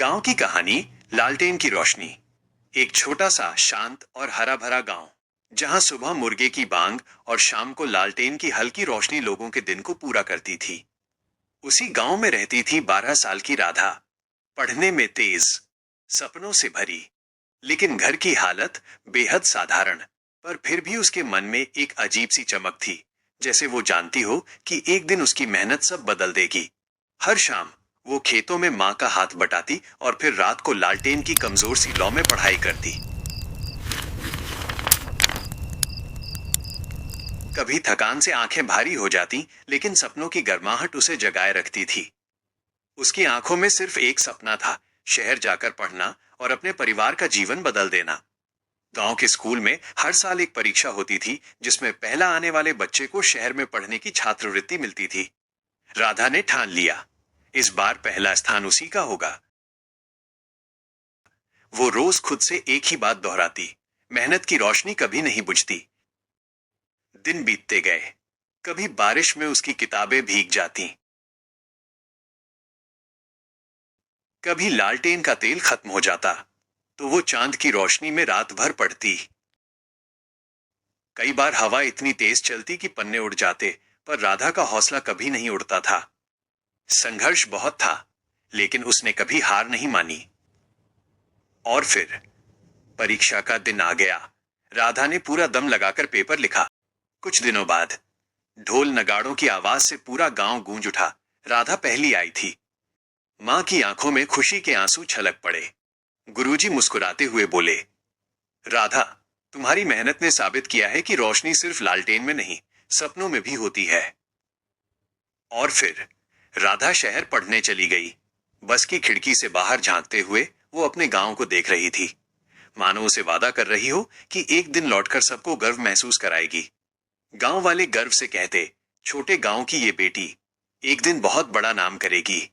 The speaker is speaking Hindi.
गांव की कहानी। लालटेन की रोशनी। एक छोटा सा शांत और हरा भरा गांव, जहां सुबह मुर्गे की बांग और शाम को लालटेन की हल्की रोशनी लोगों के दिन को पूरा करती थी। उसी गांव में रहती थी 12 साल की राधा। पढ़ने में तेज, सपनों से भरी, लेकिन घर की हालत बेहद साधारण। पर फिर भी उसके मन में एक अजीब सी चमक थी, जैसे वो जानती हो कि एक दिन उसकी मेहनत सब बदल देगी। हर शाम वो खेतों में माँ का हाथ बटाती और फिर रात को लालटेन की कमजोर सी लौ में पढ़ाई करती। कभी थकान से आंखें भारी हो जाती, लेकिन सपनों की गर्माहट उसे जगाए रखती थी। उसकी आंखों में सिर्फ एक सपना था, शहर जाकर पढ़ना और अपने परिवार का जीवन बदल देना। गांव के स्कूल में हर साल एक परीक्षा होती थी, जिसमें पहला आने वाले बच्चे को शहर में पढ़ने की छात्रवृत्ति मिलती थी। राधा ने ठान लिया, इस बार पहला स्थान उसी का होगा। वो रोज खुद से एक ही बात दोहराती, मेहनत की रोशनी कभी नहीं बुझती। दिन बीतते गए। कभी बारिश में उसकी किताबें भीग जाती, कभी लालटेन का तेल खत्म हो जाता, तो वो चांद की रोशनी में रात भर पढ़ती। कई बार हवा इतनी तेज चलती कि पन्ने उड़ जाते, पर राधा का हौसला कभी नहीं उड़ता था। संघर्ष बहुत था, लेकिन उसने कभी हार नहीं मानी। और फिर परीक्षा का दिन आ गया। राधा ने पूरा दम लगाकर पेपर लिखा। कुछ दिनों बाद ढोल नगाड़ों की आवाज से पूरा गांव गूंज उठा। राधा पहली आई थी। मां की आंखों में खुशी के आंसू छलक पड़े। गुरुजी मुस्कुराते हुए बोले, राधा, तुम्हारी मेहनत ने साबित किया है कि रोशनी सिर्फ लालटेन में नहीं, सपनों में भी होती है। और फिर राधा शहर पढ़ने चली गई। बस की खिड़की से बाहर झांकते हुए वो अपने गांव को देख रही थी, मानो उसे वादा कर रही हो कि एक दिन लौटकर सबको गर्व महसूस कराएगी। गांव वाले गर्व से कहते, छोटे गांव की ये बेटी एक दिन बहुत बड़ा नाम करेगी।